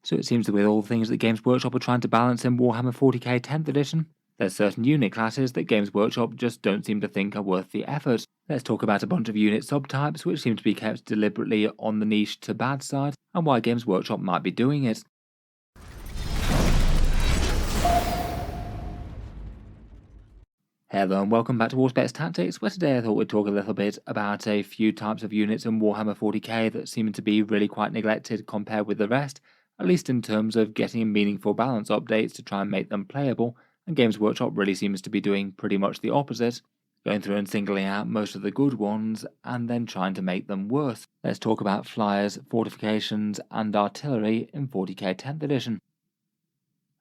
So it seems that with all the things that Games Workshop are trying to balance in Warhammer 40k 10th edition, there's certain unit classes that Games Workshop just don't seem to think are worth the effort. Let's talk about a bunch of unit subtypes which seem to be kept deliberately on the niche to bad side, and why Games Workshop might be doing it. Hello and welcome back to Auspex Tactics, where today I thought we'd talk a little bit about a few types of units in Warhammer 40k that seem to be really quite neglected compared with the rest, at least in terms of getting meaningful balance updates to try and make them playable, and Games Workshop really seems to be doing pretty much the opposite, going through and singling out most of the good ones and then trying to make them worse. Let's talk about flyers, fortifications and artillery in 40k 10th edition.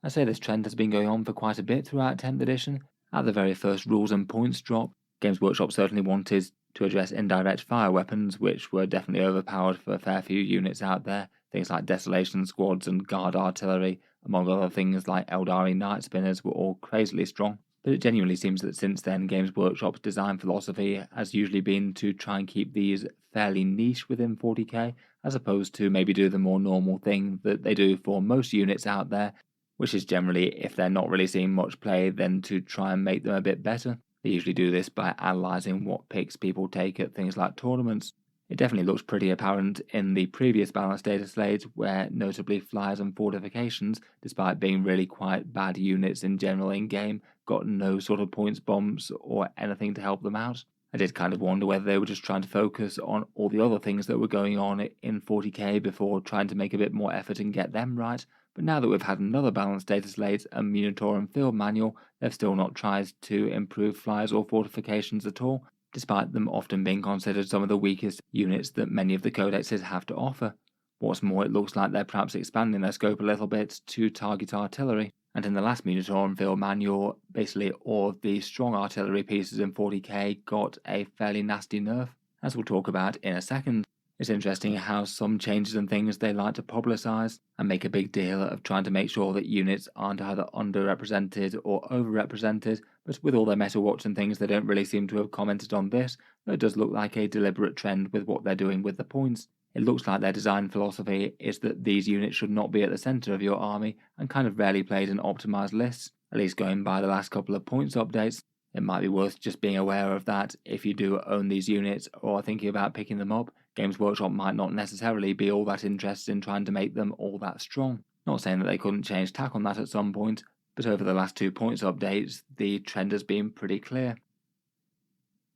I say this trend has been going on for quite a bit throughout 10th edition. At the very first rules and points drop, Games Workshop certainly wanted to address indirect fire weapons, which were definitely overpowered for a fair few units out there, things like Desolation Squads and Guard Artillery, among other things like Eldari Night Spinners were all crazily strong. But it genuinely seems that since then Games Workshop's design philosophy has usually been to try and keep these fairly niche within 40k, as opposed to maybe do the more normal thing that they do for most units out there, which is generally, if they're not really seeing much play, then to try and make them a bit better. They usually do this by analysing what picks people take at things like tournaments. It definitely looks pretty apparent in the previous balanced data slate, where notably flyers and fortifications, despite being really quite bad units in general in-game, got no sort of points bumps or anything to help them out. I did kind of wonder whether they were just trying to focus on all the other things that were going on in 40k before trying to make a bit more effort and get them right, but now that we've had another balanced data slate and Minotaur and Field Manual, they've still not tried to improve flyers or fortifications at all, despite them often being considered some of the weakest units that many of the codexes have to offer. What's more, it looks like they're perhaps expanding their scope a little bit to target artillery, and in the last Minotaur and Field Manual, basically all of the strong artillery pieces in 40k got a fairly nasty nerf, as we'll talk about in a second. It's interesting how some changes and things they like to publicise and make a big deal of trying to make sure that units aren't either underrepresented or overrepresented, but with all their Meta Watch and things they don't really seem to have commented on this, though it does look like a deliberate trend with what they're doing with the points. It looks like their design philosophy is that these units should not be at the centre of your army and kind of rarely played in optimised lists, at least going by the last couple of points updates. It might be worth just being aware of that if you do own these units or are thinking about picking them up. Games Workshop might not necessarily be all that interested in trying to make them all that strong. Not saying that they couldn't change tack on that at some point, but over the last 2 points updates, the trend has been pretty clear.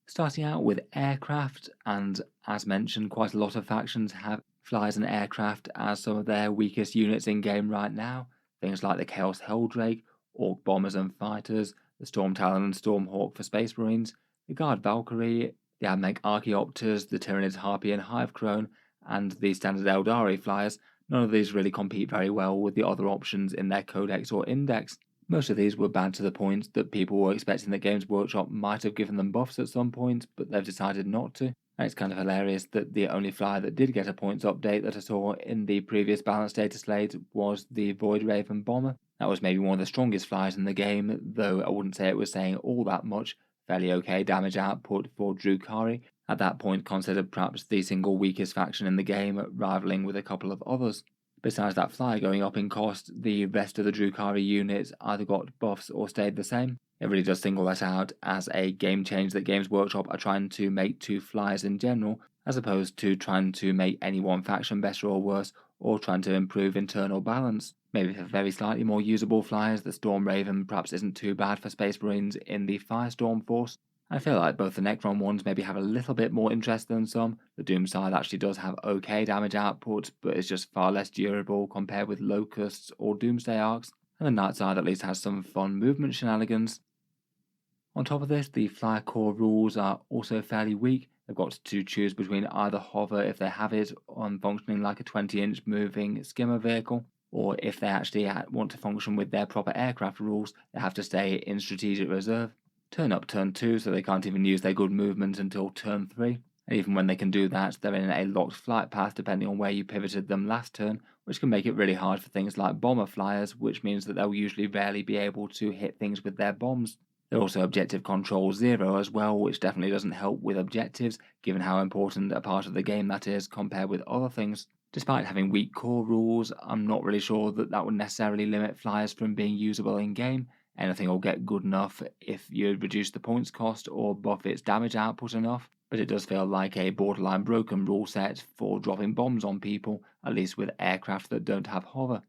Starting out with aircraft, and as mentioned, quite a lot of factions have flyers and aircraft as some of their weakest units in game right now. Things like the Chaos Helldrake, Orc Bombers and Fighters, the Storm Talon and Stormhawk for Space Marines, the Guard Valkyrie, the Admech Archaeopters, the Tyranids Harpy and Hive Crone, and the standard Eldari flyers. None of these really compete very well with the other options in their codex or index. Most of these were bad to the point that people were expecting that Games Workshop might have given them buffs at some point, but they've decided not to. And it's kind of hilarious that the only flyer that did get a points update that I saw in the previous balanced data slate was the Void Raven Bomber. That was maybe one of the strongest flyers in the game, though I wouldn't say it was saying all that much. Fairly okay damage output for Drukhari, at that point considered perhaps the single weakest faction in the game, rivaling with a couple of others. Besides that flyer going up in cost, the rest of the Drukhari units either got buffs or stayed the same. It really does single that out as a game change that Games Workshop are trying to make to flyers in general, as opposed to trying to make any one faction better or worse, or trying to improve internal balance. Maybe for very slightly more usable flyers, the Storm Raven perhaps isn't too bad for Space Marines in the Firestorm Force. I feel like both the Necron ones maybe have a little bit more interest than some. The Doom side actually does have okay damage output, but it's just far less durable compared with Locusts or Doomsday Arcs, and the Night side at least has some fun movement shenanigans. On top of this, the Flyer Core rules are also fairly weak. They've got to choose between either hover if they have it on functioning like a 20-inch moving skimmer vehicle, or if they actually want to function with their proper aircraft rules, they have to stay in strategic reserve. Turn up turn 2, so they can't even use their good movement until turn 3. And even when they can do that, they're in a locked flight path depending on where you pivoted them last turn, which can make it really hard for things like bomber flyers, which means that they'll usually rarely be able to hit things with their bombs. They're also objective control 0 as well, which definitely doesn't help with objectives, given how important a part of the game that is compared with other things. Despite having weak core rules, I'm not really sure that that would necessarily limit flyers from being usable in game. Anything will get good enough if you reduce the points cost or buff its damage output enough, but it does feel like a borderline broken rule set for dropping bombs on people, at least with aircraft that don't have hover.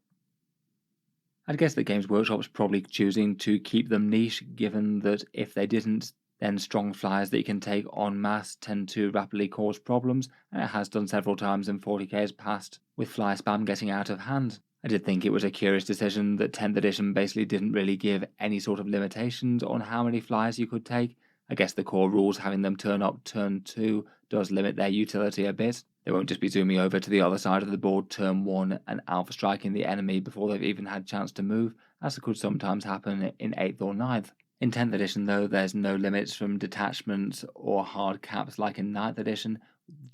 I'd guess that Games Workshop's probably choosing to keep them niche, given that if they didn't, then strong flyers that you can take en masse tend to rapidly cause problems, and it has done several times in 40k's past, with fly spam getting out of hand. I did think it was a curious decision that 10th edition basically didn't really give any sort of limitations on how many flyers you could take. I guess the core rules having them turn up turn 2 does limit their utility a bit. They won't just be zooming over to the other side of the board turn 1 and alpha striking the enemy before they've even had a chance to move, as could sometimes happen in 8th or 9th. In 10th edition though, there's no limits from detachments or hard caps like in 9th edition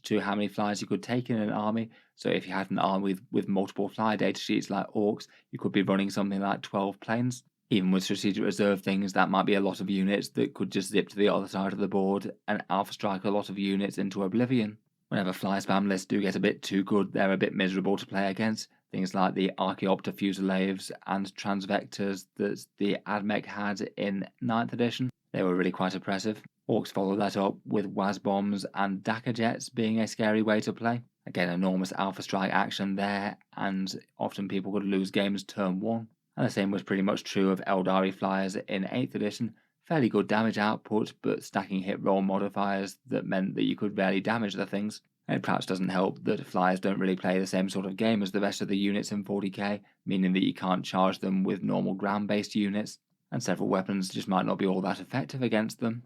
to how many flyers you could take in an army. So if you had an army with multiple flyer datasheets like orcs, you could be running something like 12 planes. Even with strategic reserve things, that might be a lot of units that could just zip to the other side of the board and alpha strike a lot of units into oblivion. Whenever fly spam lists do get a bit too good, they're a bit miserable to play against. Things like the Archaeopter Fusiliers and Transvectors that the AdMech had in 9th edition, they were really quite oppressive. Orcs followed that up with WAS bombs and Dakka jets being a scary way to play. Again, enormous alpha strike action there, and often people could lose games turn 1. And the same was pretty much true of Eldari flyers in 8th edition. Fairly good damage output, but stacking hit roll modifiers that meant that you could rarely damage the things. And it perhaps doesn't help that flyers don't really play the same sort of game as the rest of the units in 40k, meaning that you can't charge them with normal ground-based units, and several weapons just might not be all that effective against them.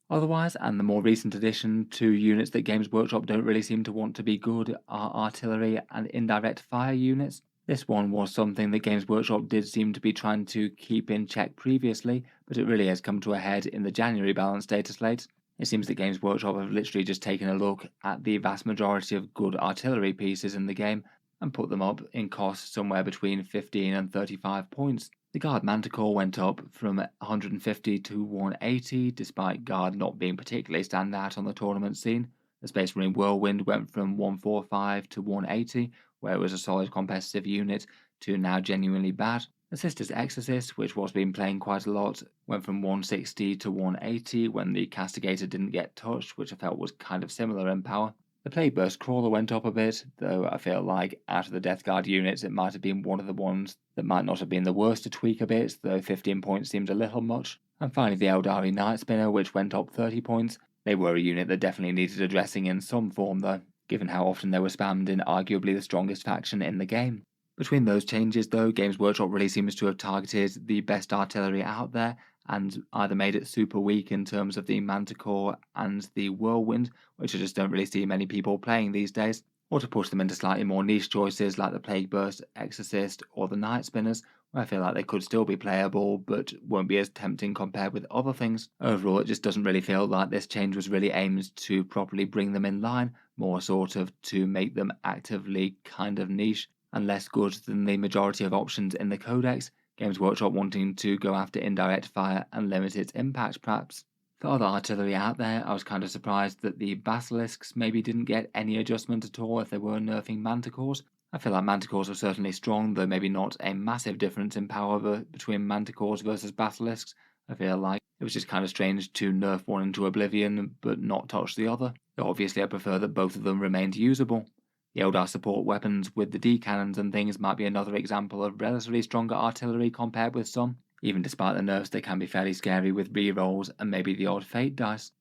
Otherwise, and the more recent addition to units that Games Workshop don't really seem to want to be good are artillery and indirect fire units. This one was something that Games Workshop did seem to be trying to keep in check previously, but it really has come to a head in the January balance data slate. It seems that Games Workshop have literally just taken a look at the vast majority of good artillery pieces in the game and put them up in cost somewhere between 15 and 35 points. The Guard Manticore went up from 150 to 180, despite Guard not being particularly standout on the tournament scene. The Space Marine Whirlwind went from 145 to 180, where it was a solid competitive unit, to now genuinely bad. The Sisters Exorcist, which was being playing quite a lot, went from 160 to 180 when the Castigator didn't get touched, which I felt was kind of similar in power. The Plague Burst Crawler went up a bit, though I feel like out of the Death Guard units it might have been one of the ones that might not have been the worst to tweak a bit, though 15 points seemed a little much. And finally the Eldari Night Spinner, which went up 30 points. They were a unit that definitely needed addressing in some form though, given how often they were spammed in arguably the strongest faction in the game. Between those changes though, Games Workshop really seems to have targeted the best artillery out there and either made it super weak in terms of the Manticore and the Whirlwind, which I just don't really see many people playing these days, or to push them into slightly more niche choices like the Plague Burst, Exorcist, or the Night Spinners, where I feel like they could still be playable but won't be as tempting compared with other things. Overall, it just doesn't really feel like this change was really aimed to properly bring them in line, more sort of to make them actively kind of niche and less good than the majority of options in the Codex. Games Workshop wanting to go after indirect fire and limit its impact perhaps. For other artillery out there, I was kind of surprised that the Basilisks maybe didn't get any adjustment at all if they were nerfing Manticores. I feel like Manticores were certainly strong, though maybe not a massive difference in power between Manticores versus Basilisks. I feel like it was just kind of strange to nerf one into oblivion but not touch the other. Though obviously I prefer that both of them remained usable. The Eldar support weapons with the D-cannons and things might be another example of relatively stronger artillery compared with some. Even despite the nerfs, they can be fairly scary with rerolls and maybe the odd fate dice.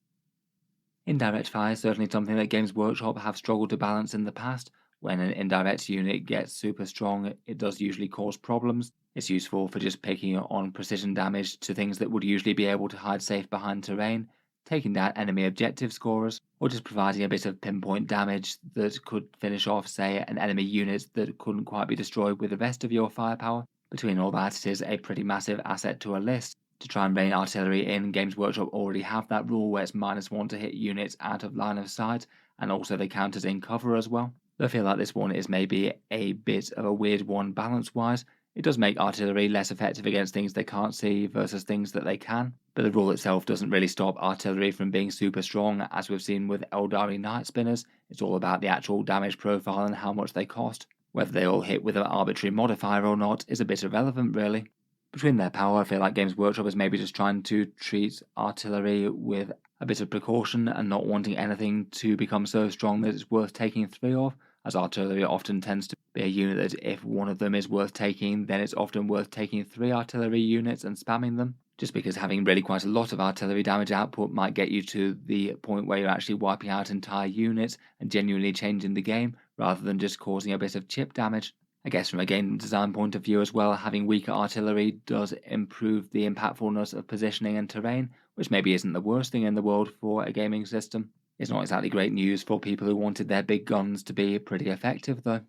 Indirect fire is certainly something that Games Workshop have struggled to balance in the past. When an indirect unit gets super strong, it does usually cause problems. It's useful for just picking on precision damage to things that would usually be able to hide safe behind terrain, taking down enemy objective scorers, or just providing a bit of pinpoint damage that could finish off, say, an enemy unit that couldn't quite be destroyed with the rest of your firepower. Between all that, it is a pretty massive asset to a list. To try and rein artillery in, Games Workshop already have that rule where it's -1 to hit units out of line of sight, and also they count as in cover as well. I feel like this one is maybe a bit of a weird one balance-wise. It does make artillery less effective against things they can't see versus things that they can, but the rule itself doesn't really stop artillery from being super strong, as we've seen with Eldari Night Spinners. It's all about the actual damage profile and how much they cost. Whether they all hit with an arbitrary modifier or not is a bit irrelevant, really. Between their power, I feel like Games Workshop is maybe just trying to treat artillery with a bit of precaution and not wanting anything to become so strong that it's worth taking 3 of, as artillery often tends to be a unit that if one of them is worth taking, then it's often worth taking 3 artillery units and spamming them, just because having really quite a lot of artillery damage output might get you to the point where you're actually wiping out entire units and genuinely changing the game, rather than just causing a bit of chip damage. I guess from a game design point of view as well, having weaker artillery does improve the impactfulness of positioning and terrain, which maybe isn't the worst thing in the world for a gaming system. It's not exactly great news for people who wanted their big guns to be pretty effective though.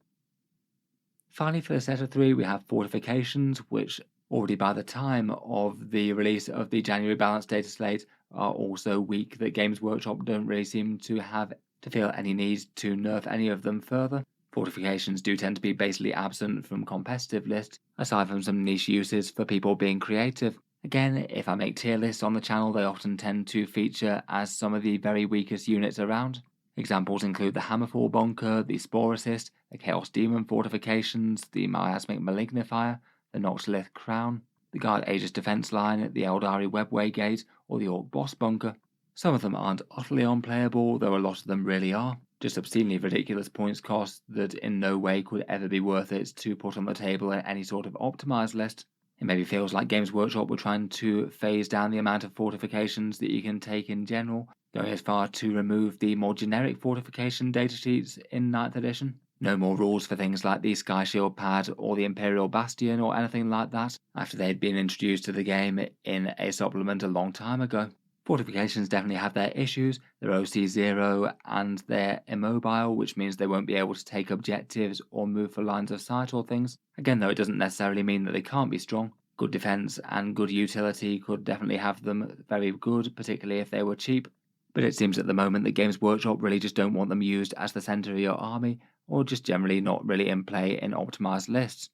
Finally, for the set of 3, we have Fortifications, which already by the time of the release of the January balance data slate are also weak, that Games Workshop don't really seem to have to feel any need to nerf any of them further. Fortifications do tend to be basically absent from competitive lists, aside from some niche uses for people being creative. Again, if I make tier lists on the channel, they often tend to feature as some of the very weakest units around. Examples include the Hammerfall Bunker, the Spore Assist, the Chaos Demon Fortifications, the Miasmic Malignifier, the Noxlith Crown, the Guard Aegis Defense Line, the Eldari Webway Gate, or the Orc Boss Bunker. Some of them aren't utterly unplayable, though a lot of them really are. Just obscenely ridiculous points cost that in no way could ever be worth it to put on the table in any sort of optimized list. It maybe feels like Games Workshop were trying to phase down the amount of fortifications that you can take in general, going as far to remove the more generic fortification datasheets in 9th edition. No more rules for things like the Sky Shield Pad or the Imperial Bastion or anything like that, after they'd been introduced to the game in a supplement a long time ago. Fortifications definitely have their issues. They're OC0 and they're immobile, which means they won't be able to take objectives or move for lines of sight or things. Again, though, it doesn't necessarily mean that they can't be strong. Good defense and good utility could definitely have them very good, particularly if they were cheap. But it seems at the moment that Games Workshop really just don't want them used as the centre of your army, or just generally not really in play in optimised lists.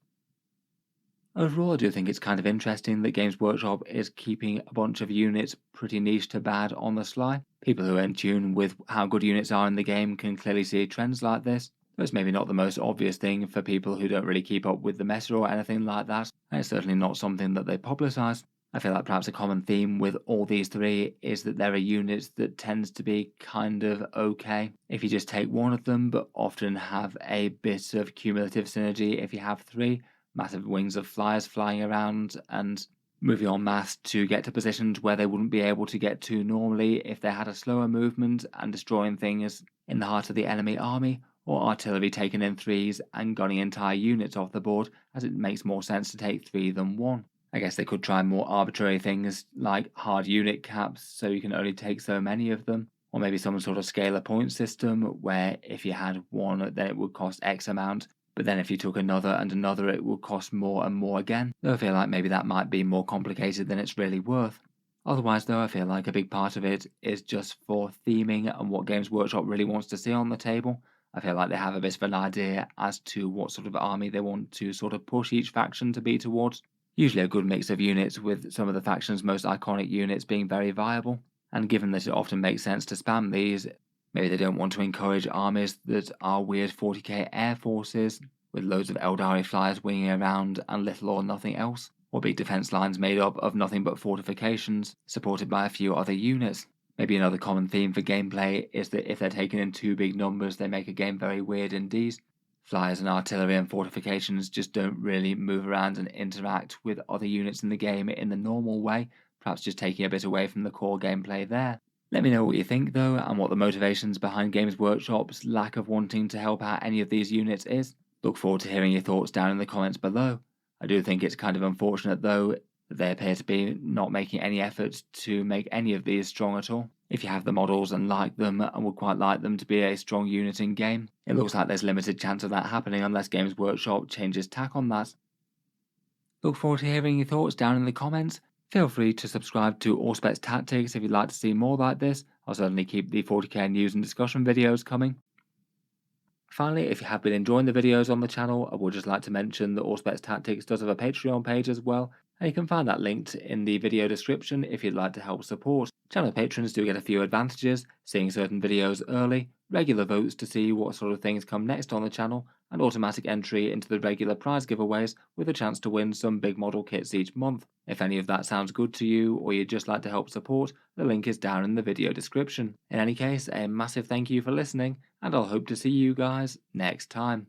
Overall, I do think it's kind of interesting that Games Workshop is keeping a bunch of units pretty niche to bad on the sly. People who are in tune with how good units are in the game can clearly see trends like this, though it's maybe not the most obvious thing for people who don't really keep up with the meta or anything like that, and it's certainly not something that they publicise. I feel like perhaps a common theme with all these 3 is that there are units that tends to be kind of okay if you just take one of them, but often have a bit of cumulative synergy if you have 3. Massive wings of flyers flying around and moving en masse to get to positions where they wouldn't be able to get to normally if they had a slower movement, and destroying things in the heart of the enemy army, or artillery taken in 3s and gunning entire units off the board, as it makes more sense to take 3 than 1. I guess they could try more arbitrary things like hard unit caps so you can only take so many of them, or maybe some sort of scalar point system where if you had 1 then it would cost X amount, but then if you took another and another it would cost more and more again, though I feel like maybe that might be more complicated than it's really worth. Otherwise though, I feel like a big part of it is just for theming and what Games Workshop really wants to see on the table. I feel like they have a bit of an idea as to what sort of army they want to sort of push each faction to be towards. Usually a good mix of units, with some of the faction's most iconic units being very viable, and given that it often makes sense to spam these, maybe they don't want to encourage armies that are weird 40k air forces with loads of Eldari flyers winging around and little or nothing else, or big defense lines made up of nothing but fortifications, supported by a few other units. Maybe another common theme for gameplay is that if they're taken in too big numbers, they make a game very weird indeed. Flyers and artillery and fortifications just don't really move around and interact with other units in the game in the normal way, perhaps just taking a bit away from the core gameplay there. Let me know what you think though, and what the motivations behind Games Workshop's lack of wanting to help out any of these units is. Look forward to hearing your thoughts down in the comments below. I do think it's kind of unfortunate though that they appear to be not making any efforts to make any of these strong at all. If you have the models and like them and would quite like them to be a strong unit in game, it looks like there's limited chance of that happening unless Games Workshop changes tack on that. Look forward to hearing your thoughts down in the comments. Feel free to subscribe to Auspex Tactics if you'd like to see more like this. I'll certainly keep the 40k news and discussion videos coming. Finally, if you have been enjoying the videos on the channel, I would just like to mention that Auspex Tactics does have a Patreon page as well, And you can find that linked in the video description if you'd like to help support. Channel patrons do get a few advantages, seeing certain videos early, regular votes to see what sort of things come next on the channel, and automatic entry into the regular prize giveaways with a chance to win some big model kits each month. If any of that sounds good to you or you'd just like to help support, the link is down in the video description. In any case, a massive thank you for listening, and I'll hope to see you guys next time.